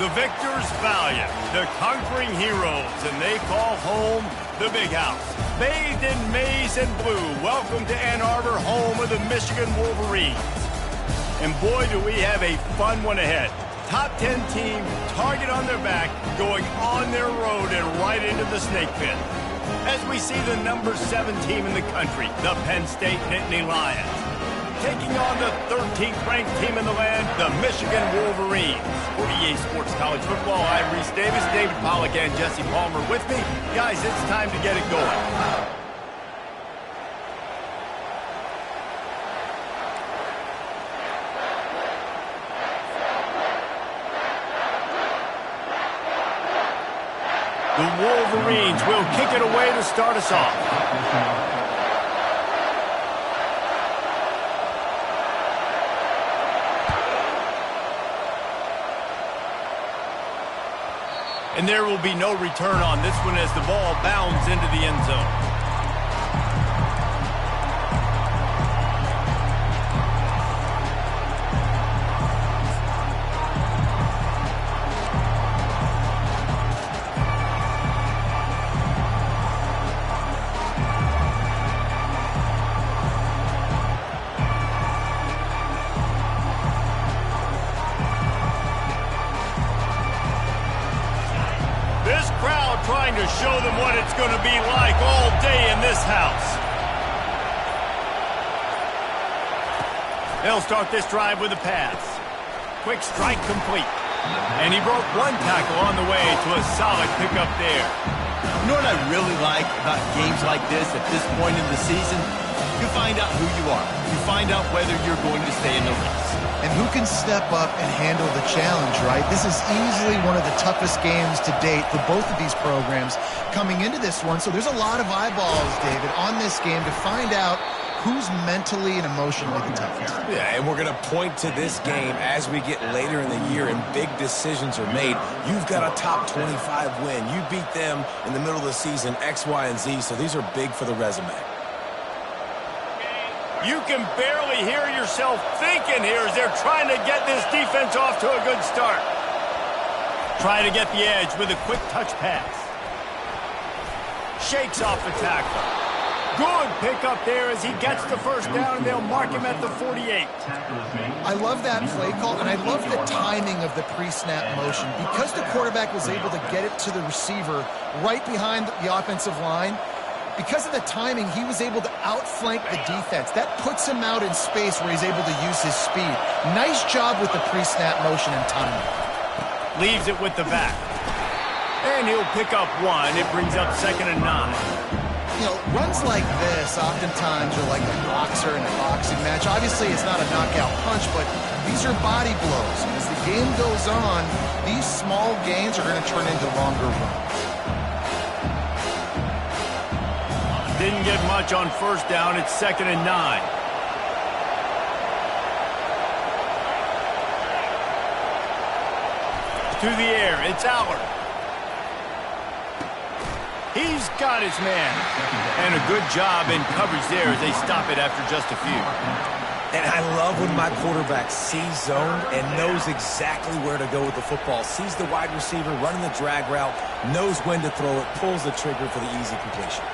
The victors valiant, the conquering heroes, and they call home the Big House. Bathed in maize and blue, welcome to Ann Arbor, home of the Michigan Wolverines. And boy, do we have a fun one ahead. Top 10 team, target on their back, going on their road and right into the snake pit. As we see the number 7 team in the country, the Penn State Nittany Lions, taking on the 13th ranked team in the land, the Michigan Wolverines. For EA Sports College Football, I'm Reese Davis, David Pollack, and Jesse Palmer with me. Guys, it's time to get it going. The Wolverines will kick it away to start us off. And there will be no return on this one as the ball bounds into the end zone. Trying to show them what it's going to be like all day in this house. They'll start this drive with a pass. Quick strike complete. And he broke one tackle on the way to a solid pickup there. You know what I really like about games like this at this point in the season? You find out who you are. You find out whether you're going to stay in the race. And who can step up and handle the challenge, right? This is easily one of the toughest games to date for both of these programs coming into this one. So there's a lot of eyeballs, David, on this game to find out who's mentally and emotionally the toughest. Yeah, and we're going to point to this game as we get later in the year and big decisions are made. You've got a top 25 win. You beat them in the middle of the season, X, Y, and Z, so these are big for the resume. You can barely hear yourself thinking here as they're trying to get this defense off to a good start. Trying to get the edge with a quick touch pass. Shakes off the tackle. Good pickup there as he gets the first down, and they'll mark him at the 48. I love that play call, and I love the timing of the pre-snap motion. Because the quarterback was able to get it to the receiver right behind the offensive line, because of the timing, he was able to outflank the defense. That puts him out in space where he's able to use his speed. Nice job with the pre-snap motion and timing. Leaves it with the back. And he'll pick up one. It brings up 2nd and 9. You know, runs like this oftentimes are like a boxer in a boxing match. Obviously, it's not a knockout punch, but these are body blows. And as the game goes on, these small gains are going to turn into longer runs. Didn't get much on first down. It's 2nd and 9. To the air. It's Allard. He's got his man. And a good job in coverage there as they stop it after just a few. And I love when my quarterback sees zone and knows exactly where to go with the football. Sees the wide receiver running the drag route, knows when to throw it, pulls the trigger for the easy completion.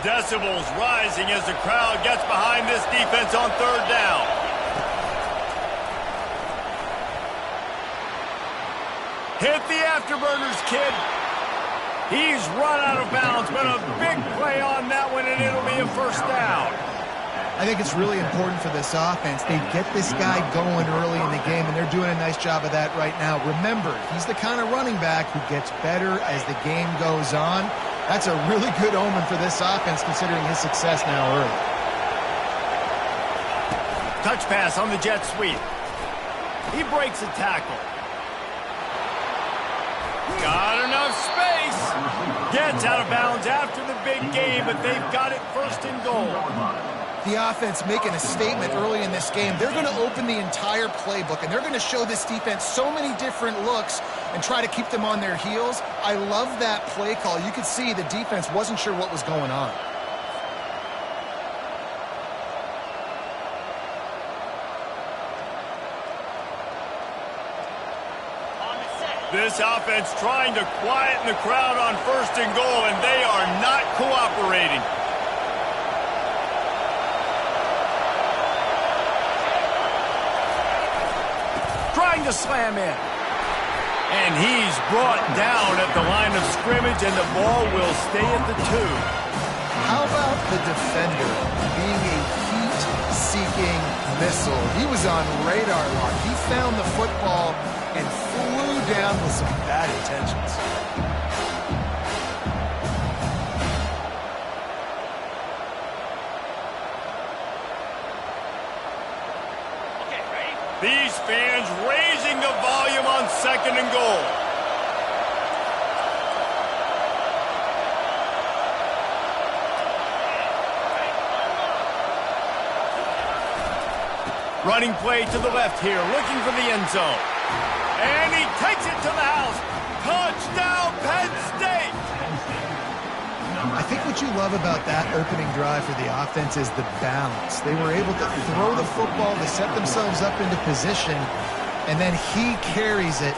Decibels rising as the crowd gets behind this defense on 3rd down. Hit the afterburners, kid. He's run out of bounds, but a big play on that one, and it'll be a first down. I think it's really important for this offense. They get this guy going early in the game, and they're doing a nice job of that right now. Remember, he's the kind of running back who gets better as the game goes on. That's a really good omen for this offense, considering his success now early. Touch pass on the jet sweep. He breaks a tackle. Got enough space. Gets out of bounds after the big game, but they've got it 1st and goal. The offense making a statement early in this game. They're going to open the entire playbook, and they're going to show this defense so many different looks and try to keep them on their heels. I love that play call. You could see the defense wasn't sure what was going on. This offense trying to quieten the crowd on 1st and goal, and they are not cooperating. Trying to slam in. And he's brought down at the line of scrimmage, and the ball will stay at the 2. How about the defender being a heat-seeking missile? He was on radar lock. He found the football and flew down with some bad intentions. These fans raising the volume on 2nd and goal. Running play to the left here, looking for the end zone. And he takes it to the house. Touchdown, Penn State! I think what you love about that opening drive for the offense is the balance. They were able to throw the football to set themselves up into position, and then he carries it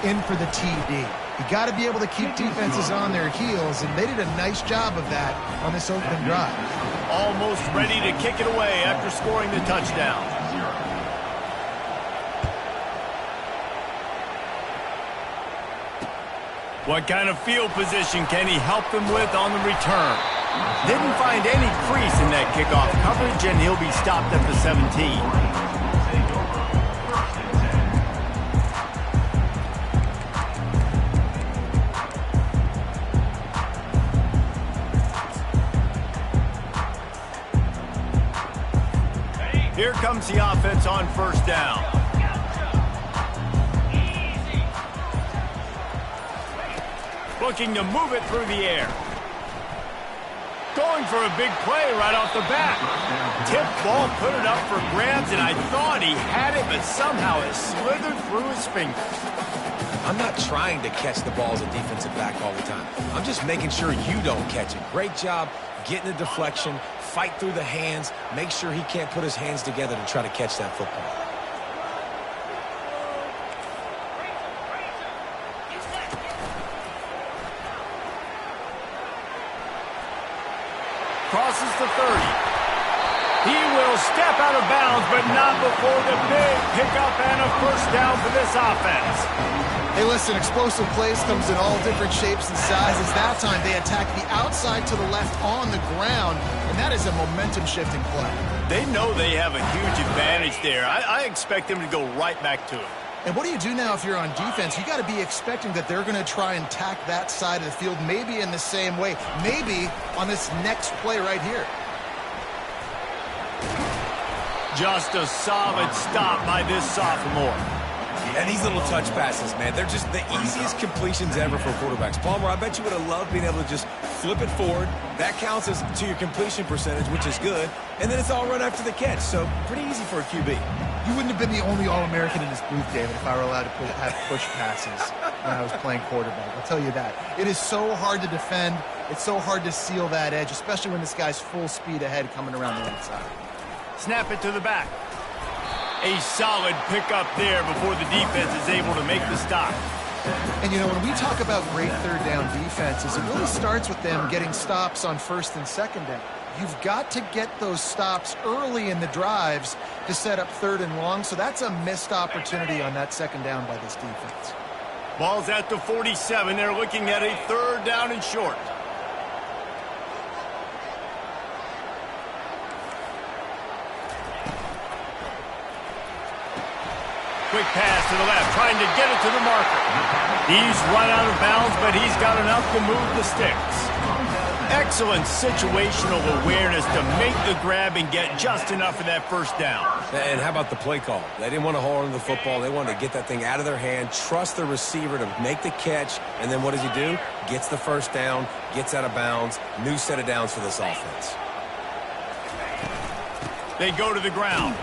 in for the TD. You got to be able to keep defenses on their heels, and they did a nice job of that on this opening drive. Almost ready to kick it away after scoring the touchdown. What kind of field position can he help them with on the return? Didn't find any crease in that kickoff coverage, and he'll be stopped at the 17. Here comes the offense on 1st down. Looking to move it through the air. Going for a big play right off the bat. Tip ball, put it up for grabs, and I thought he had it, but somehow it slithered through his fingers. I'm not trying to catch the ball as a defensive back all the time. I'm just making sure you don't catch it. Great job getting the deflection, fight through the hands, make sure he can't put his hands together to try to catch that football. Crosses the 30. He will step out of bounds, but not before the big pickup and a 1st down for this offense. Hey, listen, explosive plays comes in all different shapes and sizes. That time they attack the outside to the left on the ground, and that is a momentum-shifting play. They know they have a huge advantage there. I expect them to go right back to it. And what do you do now if you're on defense? You got to be expecting that they're going to try and tack that side of the field, maybe in the same way, maybe on this next play right here. Just a solid stop by this sophomore. And these little touch passes, man, they're just the easiest completions ever for quarterbacks. Palmer, I bet you would have loved being able to just flip it forward. That counts as to your completion percentage, which is good. And then it's all run after the catch, so pretty easy for a QB. You wouldn't have been the only All-American in this booth, David, if I were allowed to have push passes when I was playing quarterback. I'll tell you that. It is so hard to defend. It's so hard to seal that edge, especially when this guy's full speed ahead coming around the outside. Snap it to the back. A solid pickup there before the defense is able to make the stop. And, you know, when we talk about great 3rd down defenses, it really starts with them getting stops on 1st and 2nd down. You've got to get those stops early in the drives to set up 3rd and long, so that's a missed opportunity on that 2nd down by this defense. Ball's at the 47. They're looking at a 3rd down and short. Quick pass to the left, trying to get it to the marker. He's run out of bounds, but he's got enough to move the sticks. Excellent situational awareness to make the grab and get just enough of that 1st down. And how about the play call? They didn't want to hold on to the football. They wanted to get that thing out of their hand, trust the receiver to make the catch, and then what does he do? Gets the 1st down, gets out of bounds, new set of downs for this offense. They go to the ground.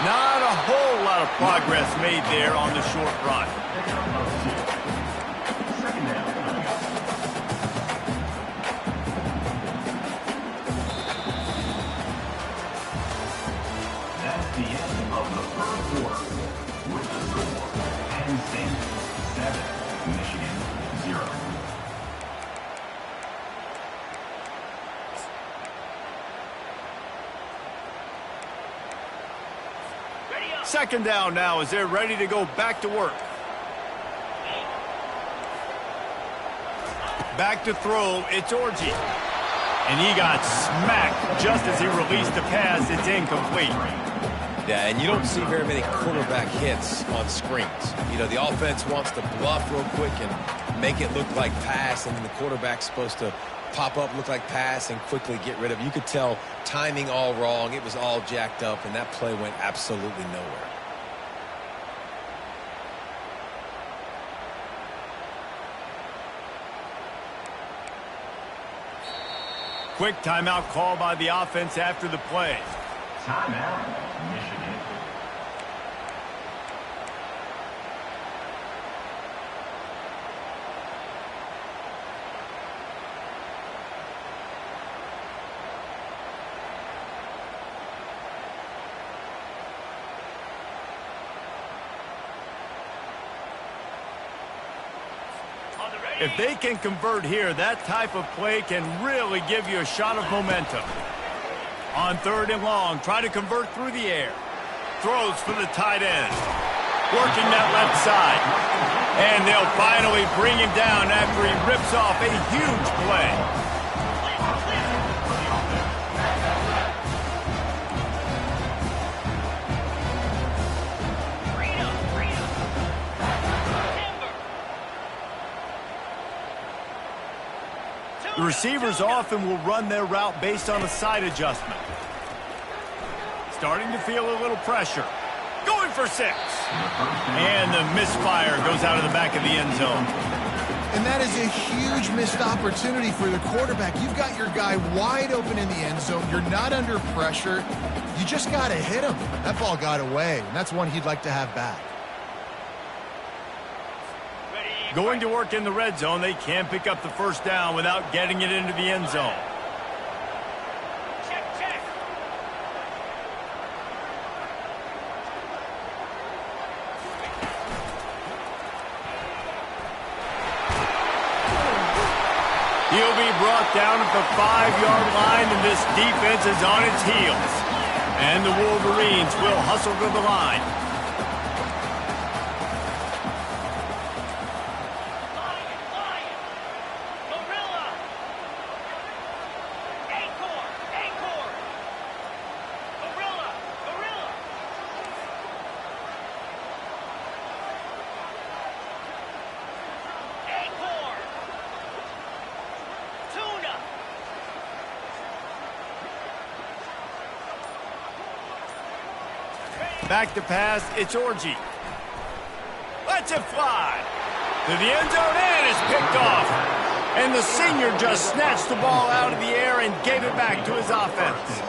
Not a whole lot of progress made there on the short run. That's the end of the 1st quarter. With the score, Penn State 7, Second down now as they're ready to go back to work. Back to throw, it's Orji. And he got smacked just as he released the pass. It's incomplete. Yeah, and you don't see very many quarterback hits on screens. You know, the offense wants to bluff real quick and make it look like pass, and the quarterback's supposed to pop up, look like pass, and quickly get rid of it. You could tell timing all wrong. It was all jacked up, and that play went absolutely nowhere. Quick timeout call by the offense after the play. Timeout, Michigan. If they can convert here, that type of play can really give you a shot of momentum. On third and long, try to convert through the air. Throws for the tight end. Working that left side. And they'll finally bring him down after he rips off a huge play. The receivers often will run their route based on a side adjustment. Starting to feel a little pressure. Going for 6. And the misfire goes out of the back of the end zone. And that is a huge missed opportunity for the quarterback. You've got your guy wide open in the end zone. You're not under pressure. You just got to hit him. That ball got away, and that's one he'd like to have back. Going to work in the red zone, they can't pick up the first down without getting it into the end zone. Check, check. He'll be brought down at the 5-yard line, and this defense is on its heels. And the Wolverines will hustle to the line. Back to pass, it's Orji. Lets it fly. To the end zone, and it's picked off. And the senior just snatched the ball out of the air and gave it back to his offense.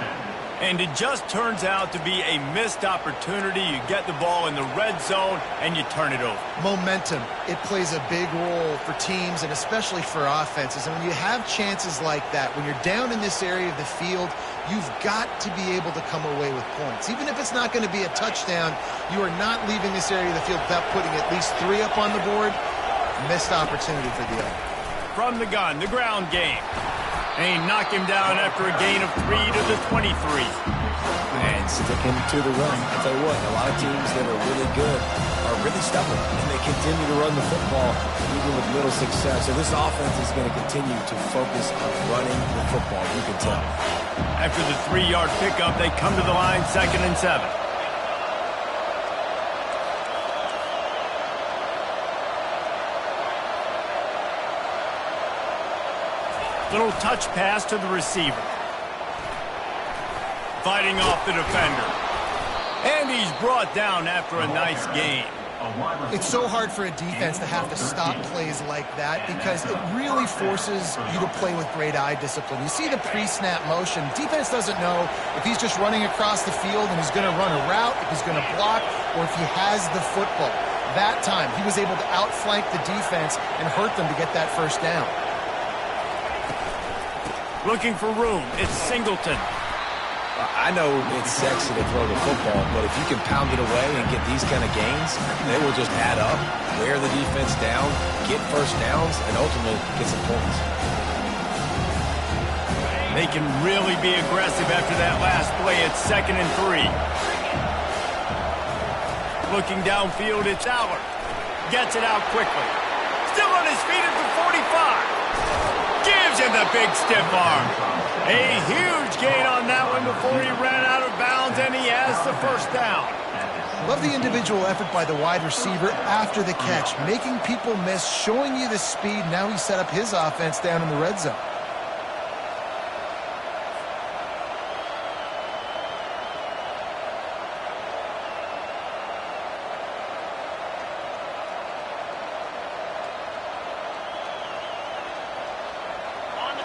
And it just turns out to be a missed opportunity. You get the ball in the red zone, and you turn it over. Momentum, it plays a big role for teams and especially for offenses. And when you have chances like that, when you're down in this area of the field, you've got to be able to come away with points. Even if it's not going to be a touchdown, you are not leaving this area of the field without putting at least 3 up on the board. Missed opportunity for the other. From the gun, the ground game. And he knocked him down after a gain of 3 to the 23. And sticking to the run. I tell you what, a lot of teams that are really good are really stubborn, and they continue to run the football even with little success. So this offense is going to continue to focus on running the football, you can tell. After the 3-yard pickup, they come to the line, 2nd and 7. Little touch pass to the receiver. Fighting off the defender. And he's brought down after a nice gain. It's so hard for a defense to have to stop plays like that because it really forces you to play with great eye discipline. You see the pre-snap motion. Defense doesn't know if he's just running across the field and he's going to run a route, if he's going to block, or if he has the football. That time, he was able to outflank the defense and hurt them to get that first down. Looking for room. It's Singleton. I know it's sexy to throw the football, but if you can pound it away and get these kind of gains, they will just add up, wear the defense down, get first downs, and ultimately get some points. They can really be aggressive after that last play. It's 2nd and 3. Looking downfield, it's Aller. Gets it out quickly. Still on his feet at the 45. Gives him the big stiff arm. A huge gain on that one before he ran out of bounds, and he has the first down. Love the individual effort by the wide receiver after the catch, making people miss, showing you the speed. Now he set up his offense down in the red zone.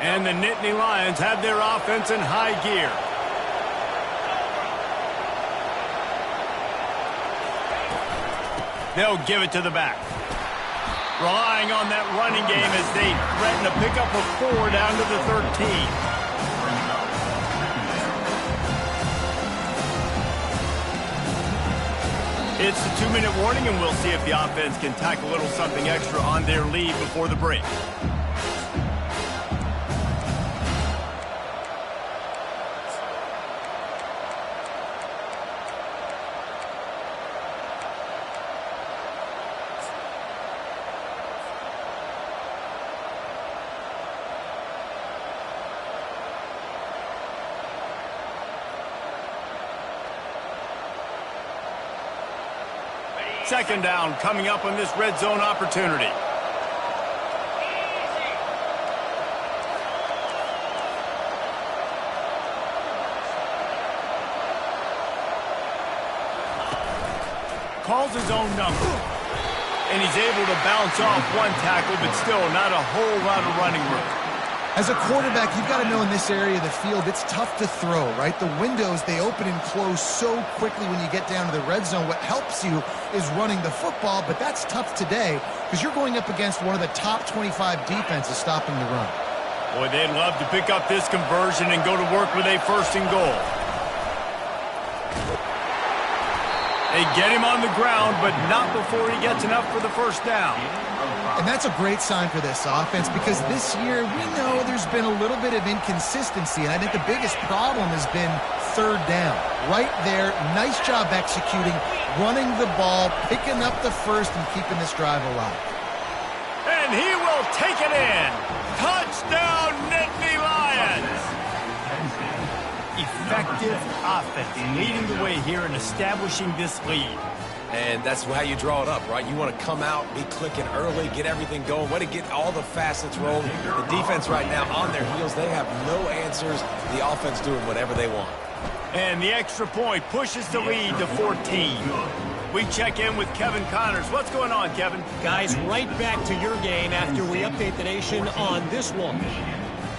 And the Nittany Lions have their offense in high gear. They'll give it to the back. Relying on that running game as they threaten to pick up a 4 down to the 13. It's the 2-minute warning, and we'll see if the offense can tack a little something extra on their lead before the break. Second down coming up on this red zone opportunity. Calls his own number. And he's able to bounce off one tackle, but still not a whole lot of running room. As a quarterback, you've got to know in this area of the field, it's tough to throw, right? The windows, they open and close so quickly when you get down to the red zone. What helps you is running the football, but that's tough today because you're going up against one of the top 25 defenses stopping the run. Boy, they'd love to pick up this conversion and go to work with a 1st and goal. They get him on the ground, but not before he gets enough for the first down. And that's a great sign for this offense because this year we know there's been a little bit of inconsistency, and I think the biggest problem has been 3rd down. Right there, nice job executing, running the ball, picking up the first, and keeping this drive alive. And he will take it in. Touchdown, Nittany Lions! Effective offense, leading the way here and establishing this lead. And that's how you draw it up, right? You want to come out, be clicking early, get everything going, want to get all the facets rolling. The defense right now on their heels, they have no answers. The offense doing whatever they want. And the extra point pushes the lead to 14. We check in with Kevin Connors. What's going on, Kevin? Guys, right back to your game after we update the nation on this one.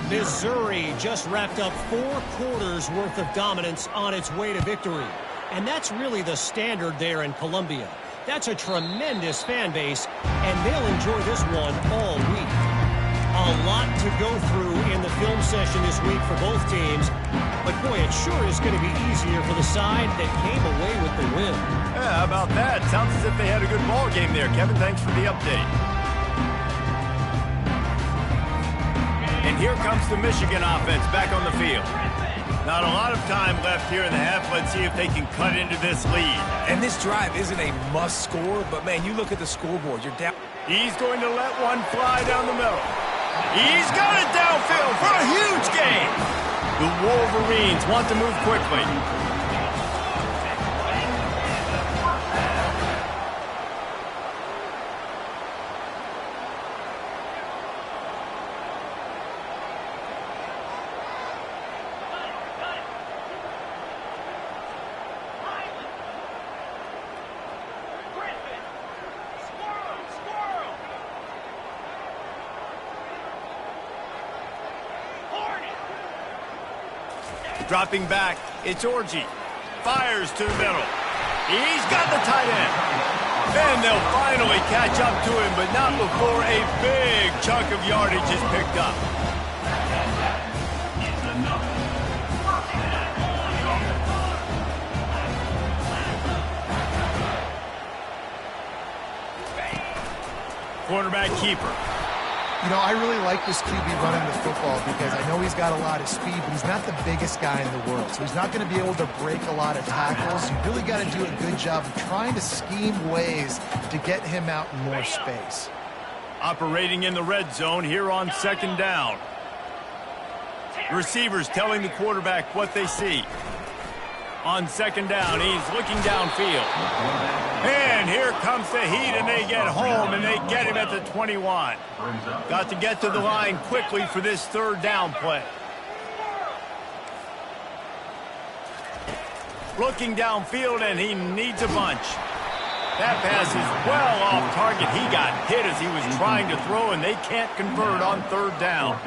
Missouri just wrapped up 4 quarters worth of dominance on its way to victory. And that's really the standard there in Columbia. That's a tremendous fan base, and they'll enjoy this one all week. A lot to go through in the film session this week for both teams. But, boy, it sure is going to be easier for the side that came away with the win. Yeah, how about that? Sounds as if they had a good ball game there. Kevin, thanks for the update. And here comes the Michigan offense back on the field. Not a lot of time left here in the half. Let's see if they can cut into this lead. And this drive isn't a must score, but, man, you look at the scoreboard. You're down. He's going to let one fly down the middle. He's got it downfield for a huge gain. The Wolverines want to move quickly. Dropping back, it's Orji. Fires to the middle. He's got the tight end. Then they'll finally catch up to him, but not before a big chunk of yardage is picked up. Quarterback keeper. You know, I really like this QB running the football because I know he's got a lot of speed, but he's not the biggest guy in the world. So he's not going to be able to break a lot of tackles. You really got to do a good job of trying to scheme ways to get him out in more space. Operating in the red zone here on second down. Receivers telling the quarterback what they see. On second down, he's looking downfield. And here comes the heat, and they get home, and they get him at the 21. Got to get to the line quickly for this third down play. Looking downfield, and he needs a bunch. That pass is well off target. He got hit as he was trying to throw, and they can't convert on third down.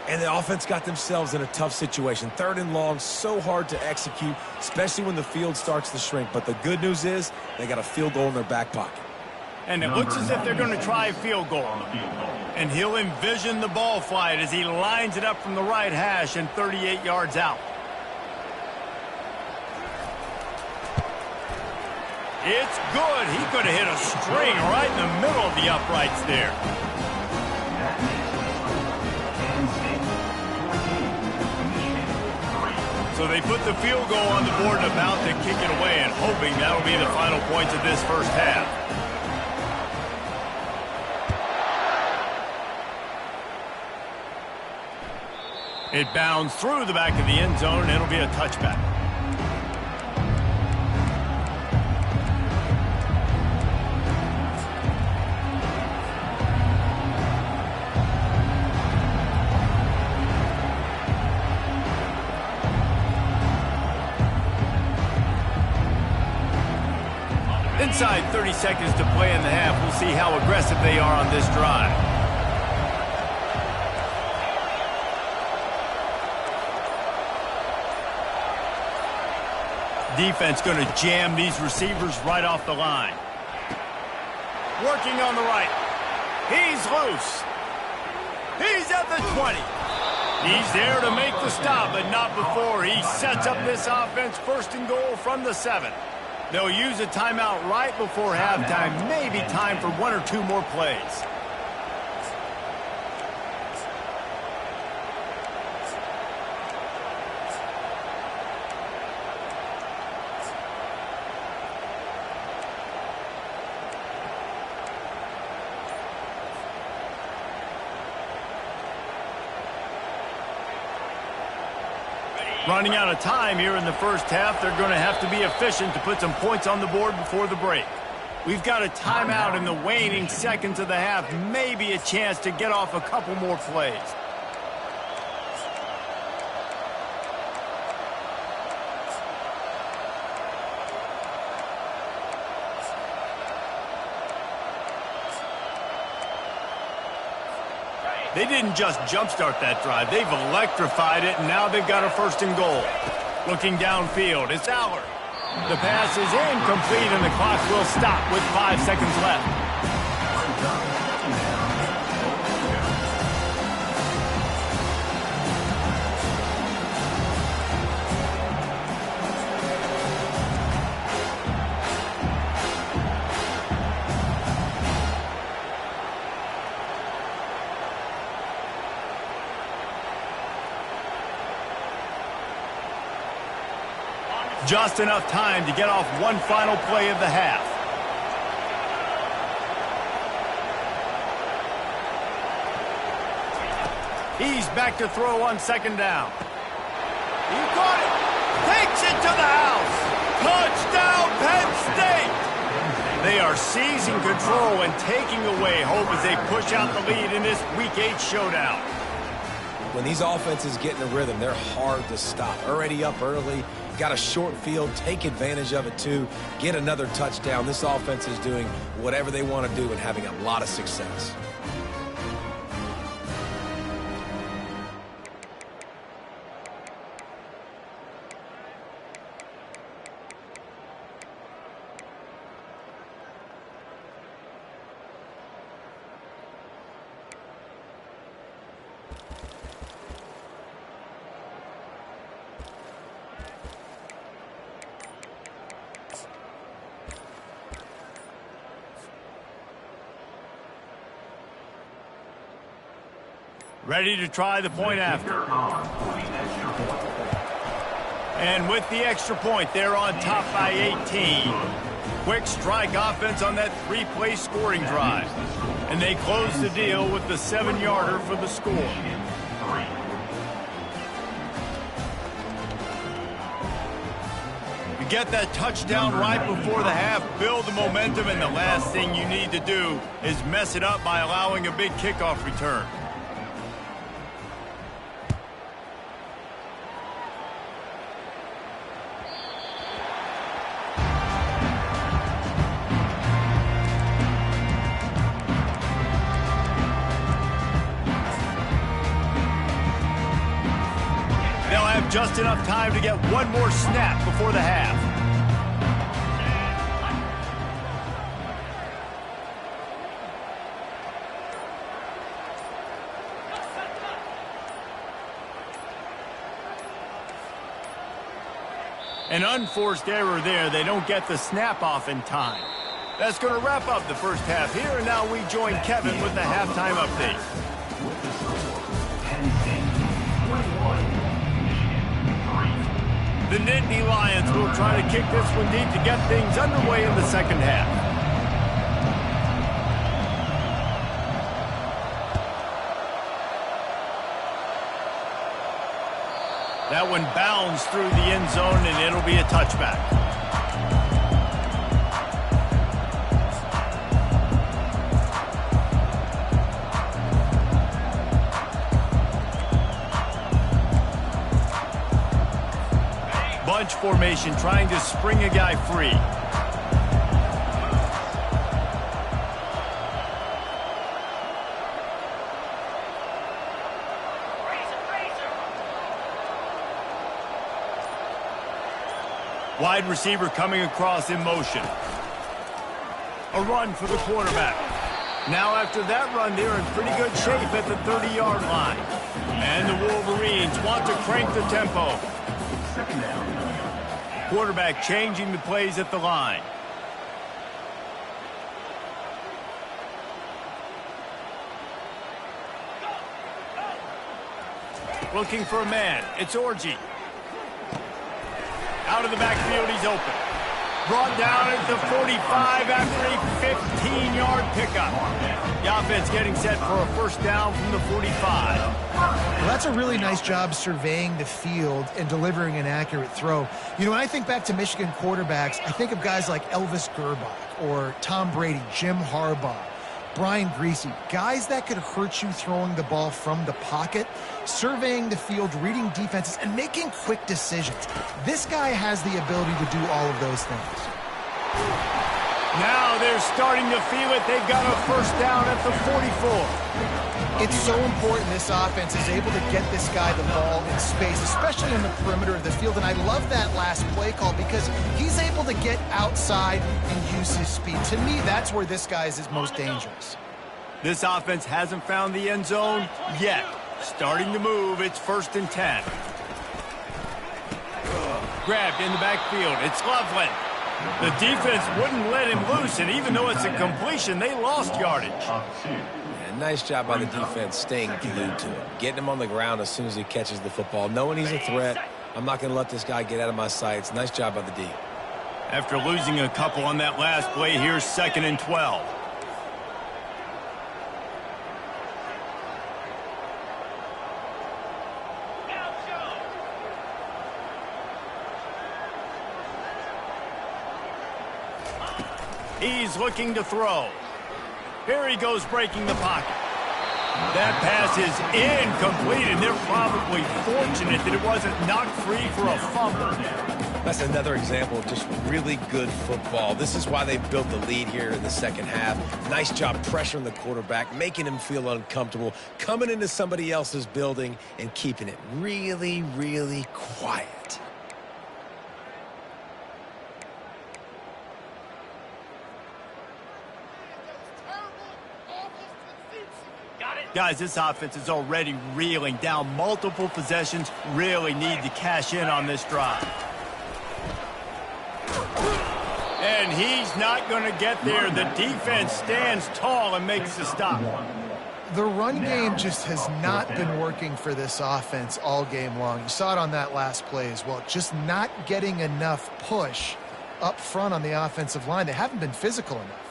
And the offense got themselves in a tough situation. Third and long, so hard to execute, especially when the field starts to shrink. But the good news is they got a field goal in their back pocket. And it looks as if they're going to try a field goal. And he'll envision the ball flight as he lines it up from the right hash and 38 yards out. It's good. He could have hit a string right in the middle of the uprights there. So they put the field goal on the board and about to kick it away, and hoping that'll be the final points of this first half. It bounds through the back of the end zone, and it'll be a touchback. Inside 30 seconds to play in the half. We'll see how aggressive they are on this drive. Defense going to jam these receivers right off the line. Working on the right. He's loose. He's at the 20. He's there to make the stop, but not before he sets up this offense first and goal from the 7. They'll use a timeout right before halftime. Maybe time for one or two more plays. Running out of time here in the first half. They're going to have to be efficient to put some points on the board before the break. We've got a timeout in the waning seconds of the half. Maybe a chance to get off a couple more plays. They didn't just jumpstart that drive. They've electrified it, and now they've got a first and goal. Looking downfield, it's Allard. The pass is incomplete, and the clock will stop with 5 seconds left. Just enough time to get off one final play of the half. He's back to throw on second down. He caught it. Takes it to the house. Touchdown, Penn State. They are seizing control and taking away hope as they push out the lead in this Week 8 showdown. When these offenses get in a rhythm, they're hard to stop. Already up early, got a short field, take advantage of it too, get another touchdown. This offense is doing whatever they want to do and having a lot of success. Ready to try the point after. And with the extra point, they're on top by 18. Quick strike offense on that three-play scoring drive. And they close the deal with the 7-yarder for the score. You get that touchdown right before the half, build the momentum, and the last thing you need to do is mess it up by allowing a big kickoff return. Just enough time to get one more snap before the half. An unforced error there. They don't get the snap off in time. That's going to wrap up the first half here, and now we join Kevin with the halftime update. With the score, Tennessee 21. The Nittany Lions will try to kick this one deep to get things underway in the second half. That one bounds through the end zone, and it'll be a touchback. Bunch formation, trying to spring a guy free. Wide receiver coming across in motion. A run for the quarterback. Now after that run, they're in pretty good shape at the 30-yard line. And the Wolverines want to crank the tempo. Second down. Quarterback changing the plays at the line. Looking for a man. It's Orji. Out of the backfield, he's open. Brought down at the 45 after a 15-yard pickup. The offense getting set for a first down from the 45. Well, that's a really nice job surveying the field and delivering an accurate throw. You know, when I think back to Michigan quarterbacks, I think of guys like Elvis Gerbach or Tom Brady, Jim Harbaugh, Brian Griese, guys that could hurt you throwing the ball from the pocket, surveying the field, reading defenses, and making quick decisions. This guy has the ability to do all of those things. Now they're starting to feel it. They've got a first down at the 44. It's so important this offense is able to get this guy the ball in space, especially in the perimeter of the field. And I love that last play call because he's able to get outside and use his speed. To me, that's where this guy is his most dangerous. This offense hasn't found the end zone yet. Starting to move. It's 1st and 10. Grabbed in the backfield. It's Loveland. The defense wouldn't let him loose, and even though it's a completion, they lost yardage. Nice job by the defense staying glued to him, getting him on the ground as soon as he catches the football, knowing he's a threat. I'm not going to let this guy get out of my sights. Nice job by the D. After losing a couple on that last play, here's 2nd and 12. He's looking to throw. Here he goes, breaking the pocket. That pass is incomplete, and they're probably fortunate that it wasn't knocked free for a fumble. That's another example of just really good football. This is why they built the lead here in the second half. Nice job pressuring the quarterback, making him feel uncomfortable, coming into somebody else's building and keeping it really, really quiet. Guys, this offense is already reeling down multiple possessions. Really need to cash in on this drive. And he's not going to get there. The defense stands tall and makes the stop. The run game just has not been working for this offense all game long. You saw it on that last play as well. Just not getting enough push up front on the offensive line. They haven't been physical enough.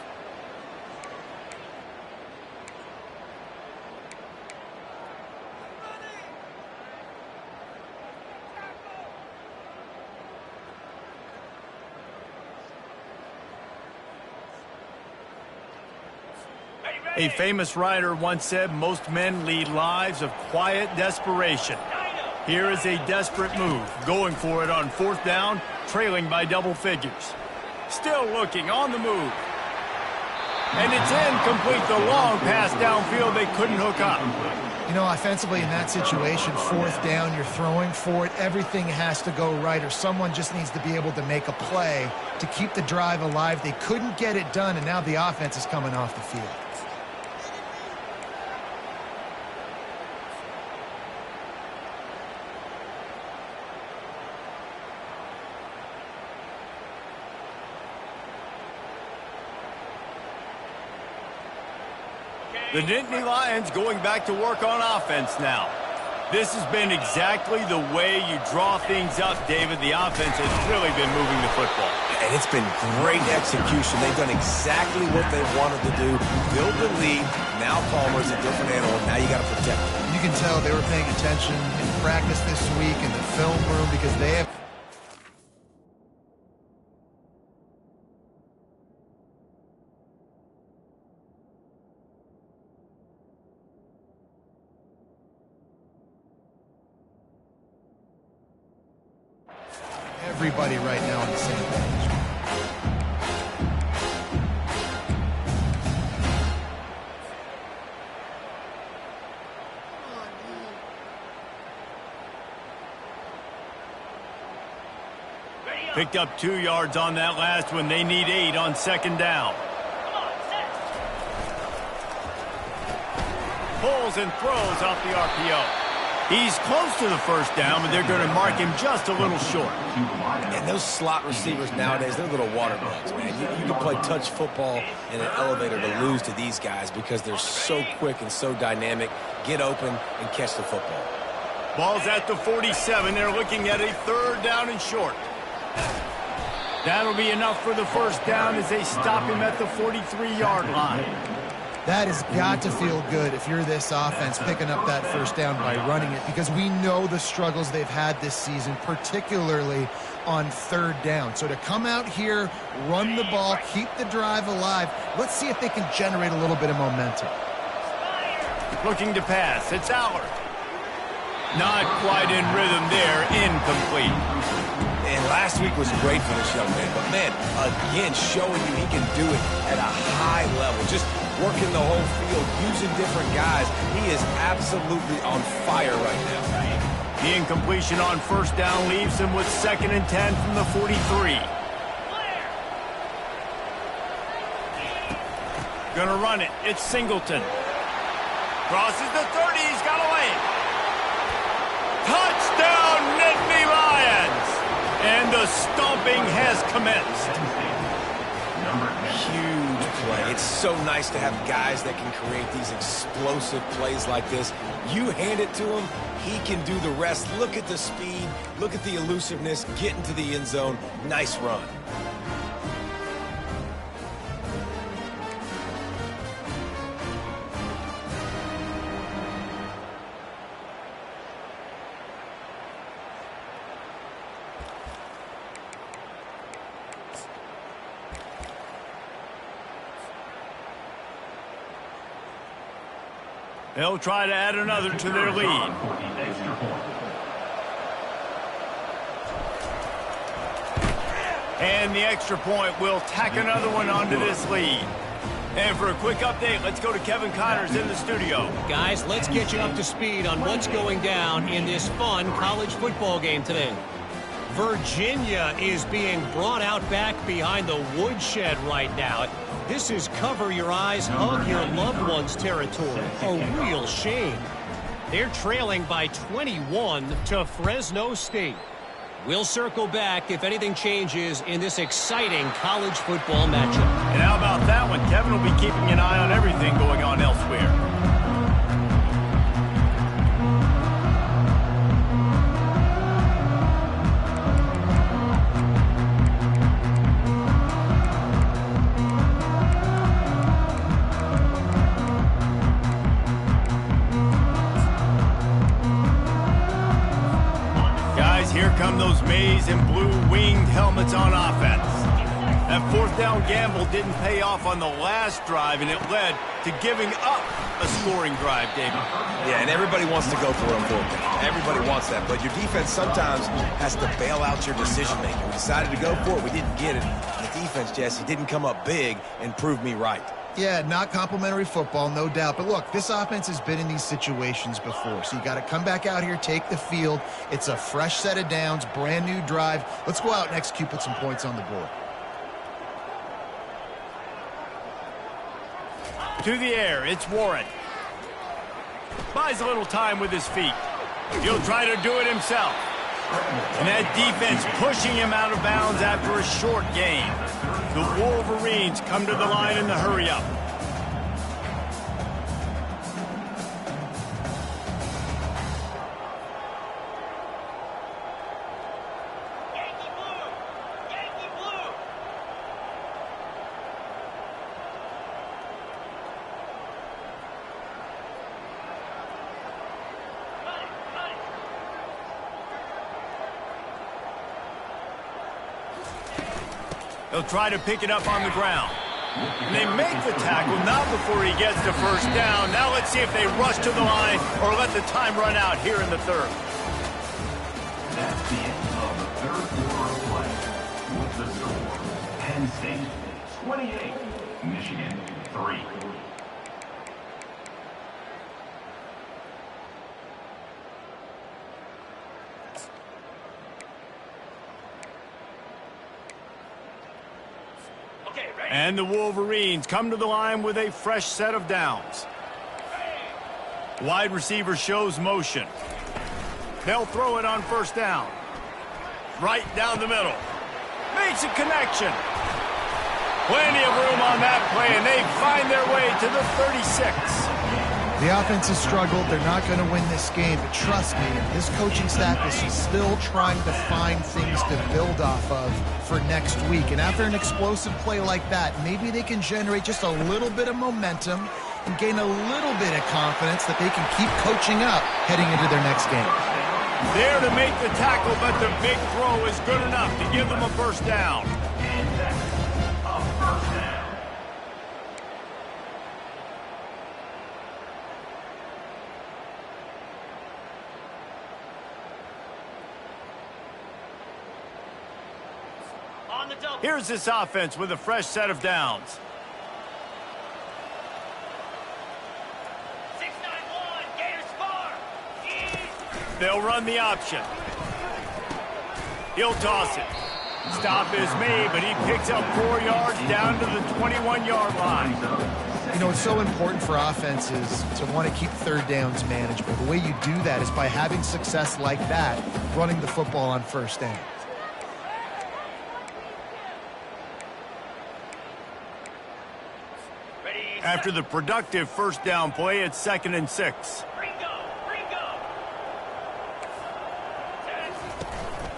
A famous writer once said most men lead lives of quiet desperation. Here is a desperate move, going for it on 4th down, trailing by double figures. Still looking on the move. And it's incomplete. The long pass downfield, they couldn't hook up. You know, offensively in that situation, 4th down, you're throwing for it. Everything has to go right, or someone just needs to be able to make a play to keep the drive alive. They couldn't get it done, and now the offense is coming off the field. The Nittany Lions going back to work on offense now. This has been exactly the way you draw things up, David. The offense has really been moving the football. And it's been great execution. They've done exactly what they wanted to do. Build the lead. Now Palmer's a different animal. Now you got to protect him. You can tell they were paying attention in practice this week in the film room because they have... Everybody right now on the same page. Picked up 2 yards on that last one. They need 8 on 2nd down. Pulls and throws off the RPO. He's close to the 1st down, but they're going to mark him just a little short. And those slot receivers nowadays, they're little water bugs, man. You can play touch football in an elevator to lose to these guys because they're so quick and so dynamic. Get open and catch the football. Ball's at the 47. They're looking at a 3rd down and short. That'll be enough for the 1st down as they stop him at the 43-yard line. That has got to feel good if you're this offense picking up that 1st down by running it, because we know the struggles they've had this season, particularly on 3rd down. So to come out here, run the ball, keep the drive alive, let's see if they can generate a little bit of momentum. Looking to pass. It's Allard. Not quite in rhythm there. Incomplete. And last week was great for this young man. But, man, again, showing you he can do it at a high level. Just working the whole field, using different guys. He is absolutely on fire right now. The incompletion on 1st down leaves him with 2nd and 10 from the 43. Gonna run it. It's Singleton. Crosses the 30. He's got away. Touchdown, Nittany Lions! And the stomping has commenced. Huge play. It's so nice to have guys that can create these explosive plays like this. You hand it to him, he can do the rest. Look at the speed. Look at the elusiveness. Get into the end zone. Nice run. They'll try to add another to their lead. And the extra point will tack another one onto this lead. And for a quick update, let's go to Kevin Connors in the studio. Guys, let's get you up to speed on what's going down in this fun college football game today. Virginia is being brought out back behind the woodshed right now. This is cover your eyes, hug your loved ones territory. A real shame. They're trailing by 21 to Fresno State. We'll circle back if anything changes in this exciting college football matchup. And how about that one? Kevin will be keeping an eye on everything going on elsewhere. come those maize and blue winged helmets on offense. That fourth down gamble didn't pay off on the last drive, and it led to giving up a scoring drive, David. Yeah, and everybody wants to go for it on fourth down. Everybody wants that, but your defense sometimes has to bail out your decision-making. We decided to go for it. We didn't get it. The defense, Jesse, didn't come up big and prove me right. Yeah, not complimentary football, no doubt. But look, this offense has been in these situations before. So you got to come back out here, take the field. It's a fresh set of downs, brand new drive. Let's go out and execute, put some points on the board. To the air, it's Warren. Buys a little time with his feet. He'll try to do it himself. And that defense pushing him out of bounds after a short gain. The Wolverines come to the line in the hurry-up. Yankee blue! Yankee blue! Cut it! Cut it! They'll try to pick it up on the ground. And they make the tackle, not before he gets the first down. Now let's see if they rush to the line or let the time run out here in the third. That's the end of the third quarter of play. With the score, Penn State 28, Michigan 3. Okay, ready? And the Wolverines come to the line with a fresh set of downs. Wide receiver shows motion. They'll throw it on first down. Right down the middle. Makes a connection. Plenty of room on that play, and they find their way to the 36. The offense has struggled. They're not going to win this game, but trust me, this coaching staff is still trying to find things to build off of for next week. And after an explosive play like that, maybe they can generate just a little bit of momentum and gain a little bit of confidence that they can keep coaching up heading into their next game. There to make the tackle, but the big throw is good enough to give them a first down. And that's a first down. On the double. Here's this offense with a fresh set of downs. 6-9-1, Gators far. East. They'll run the option. He'll toss it. Stop is made, but he picks up 4 yards down to the 21-yard line. You know, it's so important for offenses to want to keep third downs manageable. The way you do that is by having success like that, running the football on first down. Ready? After the productive first down play, it's 2nd and 6. Ringo! Ringo!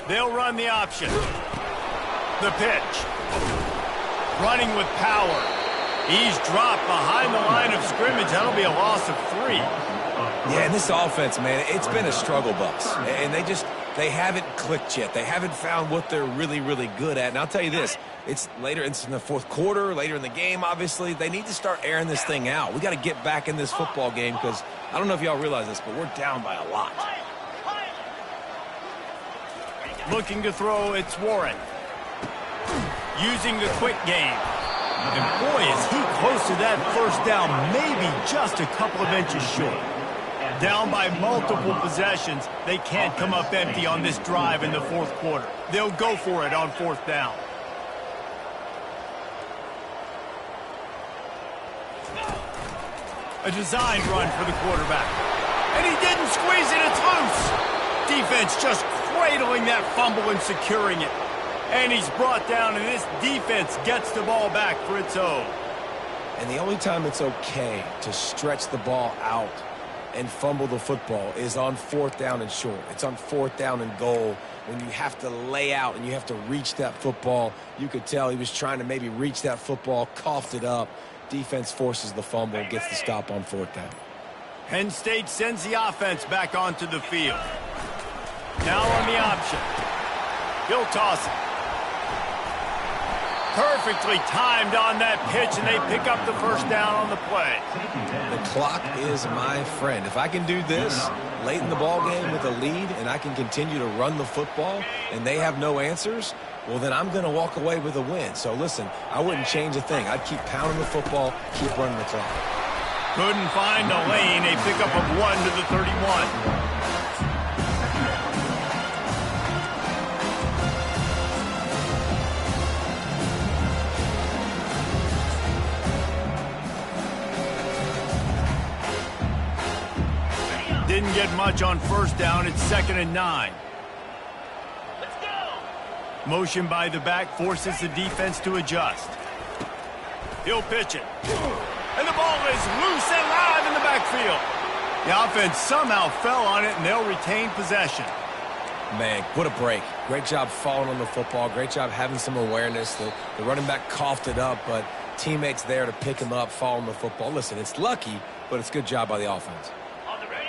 They'll run the option. The pitch. Running with power. He's dropped behind the line of scrimmage. That'll be a loss of 3. Yeah, and this offense, man, it's been a struggle bus. And they haven't clicked yet. They haven't found what they're really, really good at. And I'll tell you this, it's in the fourth quarter, later in the game, obviously. They need to start airing this thing out. We got to get back in this football game because I don't know if y'all realize this, but we're down by a lot. Looking to throw, it's Warren. Using the quick game. And boy, is he close to that first down, maybe just a couple of inches short. Down by multiple possessions, they can't come up empty on this drive in the fourth quarter. They'll go for it on fourth down. A designed run for the quarterback. And he didn't squeeze it, it's loose. Defense just cradling that fumble and securing it. And he's brought down, and this defense gets the ball back for its own. And the only time it's okay to stretch the ball out and fumble the football is on fourth down and short. It's on fourth down and goal when you have to lay out and you have to reach that football. You could tell he was trying to maybe reach that football, coughed it up. Defense forces the fumble, gets the stop on fourth down. Penn State sends the offense back onto the field. Now on the option. He'll toss it. Perfectly timed on that pitch, and they pick up the first down on the play. The clock is my friend. If I can do this late in the ball game with a lead and I can continue to run the football and they have no answers, well, then I'm going to walk away with a win. So, listen, I wouldn't change a thing. I'd keep pounding the football, keep running the clock. Couldn't find a lane. A pickup of 1 to the 31. Didn't get much on first down. It's 2nd and 9. Let's go. Motion by the back forces the defense to adjust. He'll pitch it. And the ball is loose and live in the backfield. The offense somehow fell on it, and they'll retain possession. Man, what a break. Great job falling on the football. Great job having some awareness. The running back coughed it up, but teammates there to pick him up, fall on the football. Listen, it's lucky, but it's a good job by the offense.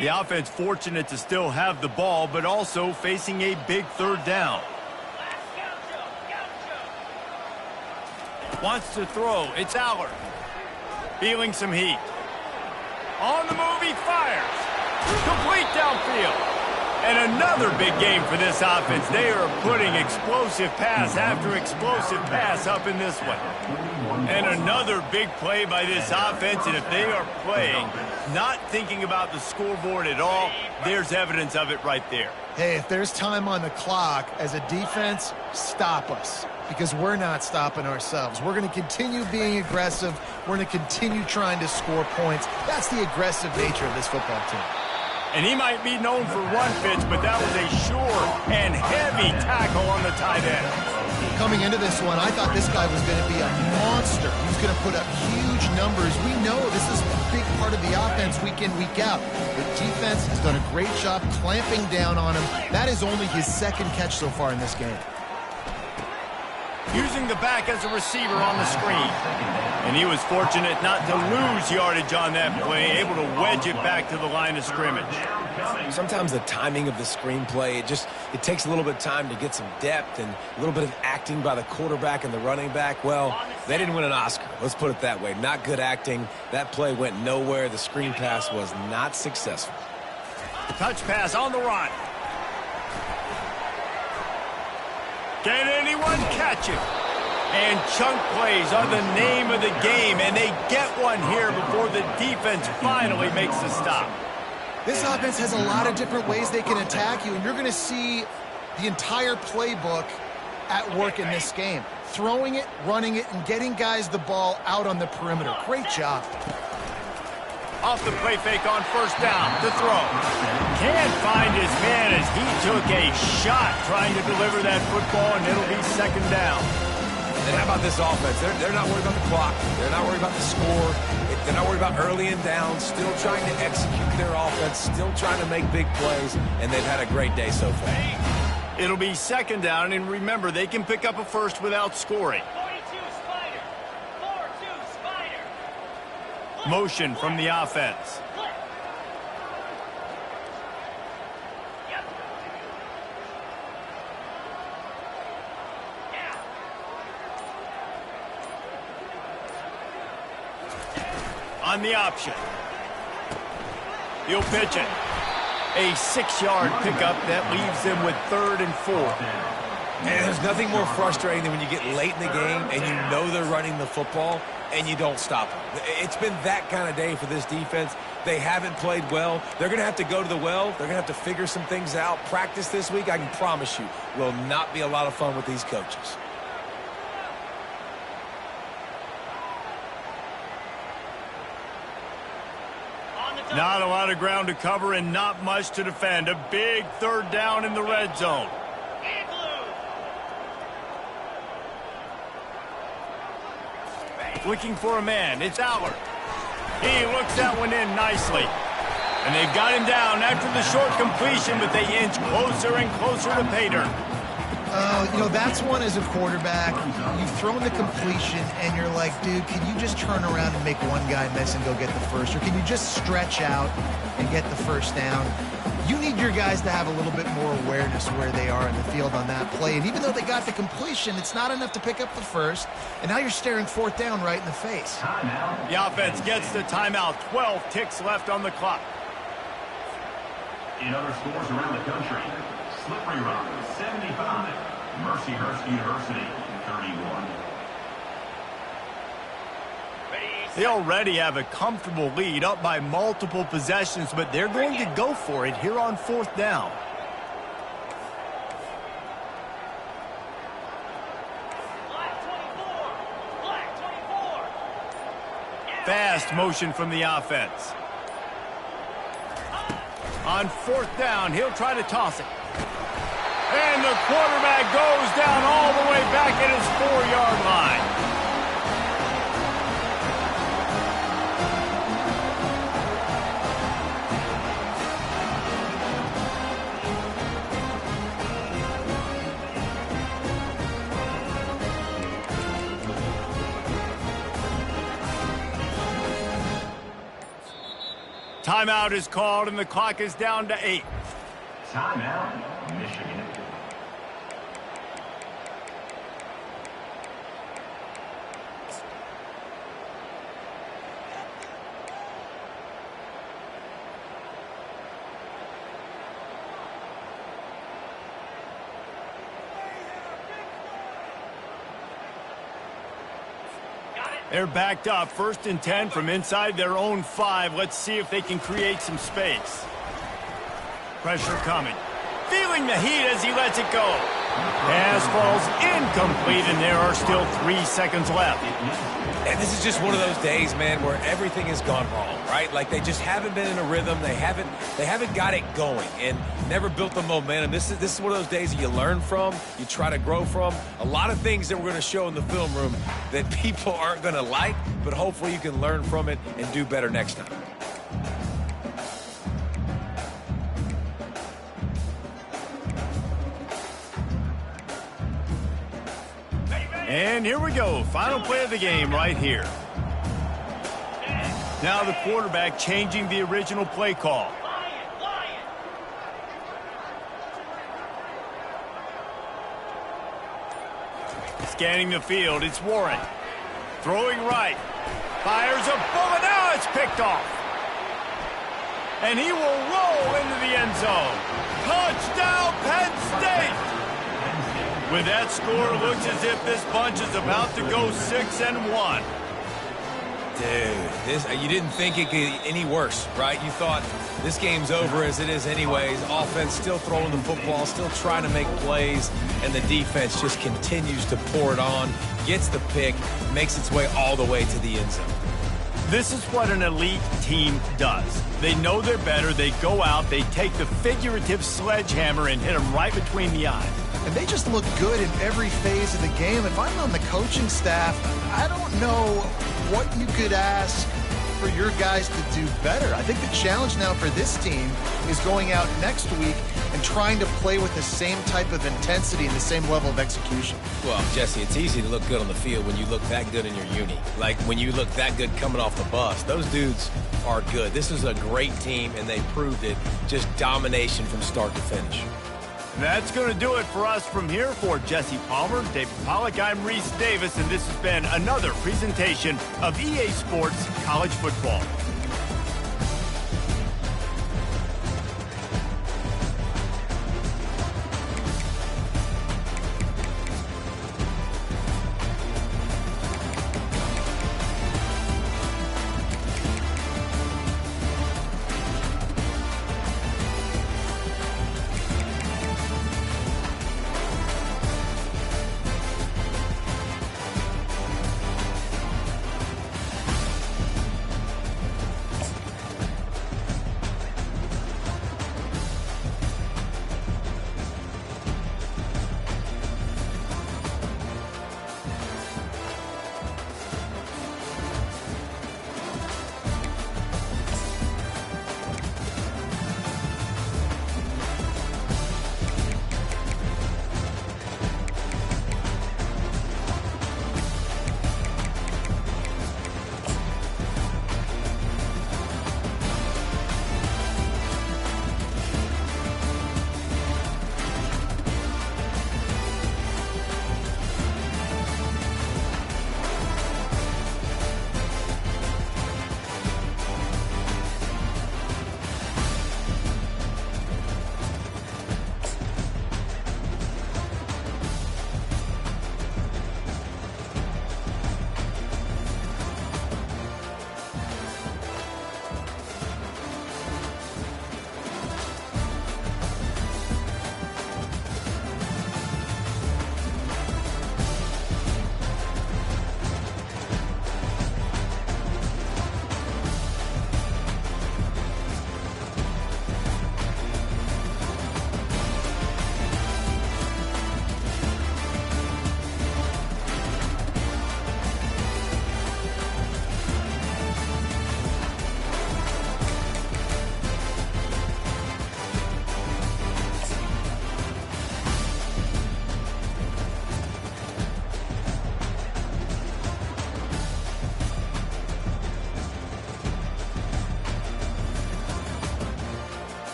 The offense fortunate to still have the ball, but also facing a big 3rd down. Wants to throw. It's Allard. Feeling some heat. On the move, he fires. Complete downfield. And another big game for this offense. They are putting explosive pass after explosive pass up in this one. And another big play by this offense, and if they are playing, not thinking about the scoreboard at all, there's evidence of it right there. Hey, if there's time on the clock, as a defense, stop us. Because we're not stopping ourselves. We're going to continue being aggressive. We're going to continue trying to score points. That's the aggressive nature of this football team. And he might be known for run fits, but that was a sure and heavy tackle on the tight end. Coming into this one, I thought this guy was going to be a monster. He was going to put up huge numbers. We know this is a big part of the offense week in, week out. The defense has done a great job clamping down on him. That is only his 2nd catch so far in this game. Using the back as a receiver on the screen. And he was fortunate not to lose yardage on that play, able to wedge it back to the line of scrimmage. Sometimes the timing of the screenplay, it takes a little bit of time to get some depth and a little bit of acting by the quarterback and the running back. Well, they didn't win an Oscar. Let's put it that way. Not good acting. That play went nowhere. The screen pass was not successful. Touch pass on the run. Can anyone catch it? And chunk plays are the name of the game, and they get one here before the defense finally makes the stop. This offense has a lot of different ways they can attack you, and you're going to see the entire playbook at work in this game. Throwing it, running it, and getting guys the ball out on the perimeter. Great job. Off the play fake on first down to throw. Can't find his man as he took a shot trying to deliver that football, and it'll be 2nd down. And how about this offense? They're not worried about the clock. They're not worried about the score. They're not worried about early and down. Still trying to execute their offense. Still trying to make big plays. And they've had a great day so far. It'll be 2nd down, and remember, they can pick up a first without scoring. 42 Spider. 4-2 Spider. Motion from the offense. Yep. On the option. He'll pitch it. A 6-yard pickup that leaves them with 3rd and 4. And there's nothing more frustrating than when you get late in the game and you know they're running the football and you don't stop them. It's been that kind of day for this defense. They haven't played well. They're going to have to go to the well. They're going to have to figure some things out. Practice this week, I can promise you, will not be a lot of fun with these coaches. Not a lot of ground to cover and not much to defend. A big 3rd down in the red zone. Looking for a man. It's Allard. He looks that one in nicely. And they've got him down after the short completion, but they inch closer and closer to pay dirt. You know, that's one as a quarterback. You've thrown the completion, and you're like, dude, can you just turn around and make one guy miss and go get the first? Or can you just stretch out and get the first down? You need your guys to have a little bit more awareness where they are in the field on that play. And even though they got the completion, it's not enough to pick up the first. And now you're staring fourth down right in the face. Timeout. The offense gets the timeout. 12 ticks left on the clock. In other scores around the country, Slippery Rock, 75. Mercyhurst University, 31. They already have a comfortable lead, up by multiple possessions, but they're going to go for it here on fourth down. Fast motion from the offense. On fourth down, he'll try to toss it. And the quarterback goes down all the way back at his 4-yard line. Timeout is called, and the clock is down to 8. Timeout, Michigan. They're backed up, 1st and 10 from inside their own 5. Let's see if they can create some space. Pressure coming. Feeling the heat as he lets it go. Pass falls incomplete, and there are still 3 seconds left. And this is just one of those days, man, where everything has gone wrong, right? Like they just haven't been in a rhythm. They haven't got it going and never built the momentum. This is one of those days that you learn from, you try to grow from. A lot of things that we're going to show in the film room that people aren't going to like, but hopefully you can learn from it and do better next time. And here we go. Final play of the game right here. Now the quarterback changing the original play call. Scanning the field, it's Warren. Throwing right. Fires a bullet. Now it's picked off. And he will roll into the end zone. Touchdown, Penn State! With that score, it looks as if this bunch is about to go 6-1. Dude, you didn't think it could get any worse, right? You thought this game's over as it is anyways. Offense still throwing the football, still trying to make plays, and the defense just continues to pour it on, gets the pick, makes its way all the way to the end zone. This is what an elite team does. They know they're better. They go out, they take the figurative sledgehammer and hit them right between the eyes. And they just look good in every phase of the game. If I'm on the coaching staff, I don't know what you could ask for your guys to do better. I think the challenge now for this team is going out next week and trying to play with the same type of intensity and the same level of execution. Well, Jesse, it's easy to look good on the field when you look that good in your uni. Like when you look that good coming off the bus. Those dudes are good. This is a great team, and they proved it. Just domination from start to finish. That's going to do it for us from here. For Jesse Palmer, David Pollack, I'm Reese Davis, and this has been another presentation of EA Sports College Football.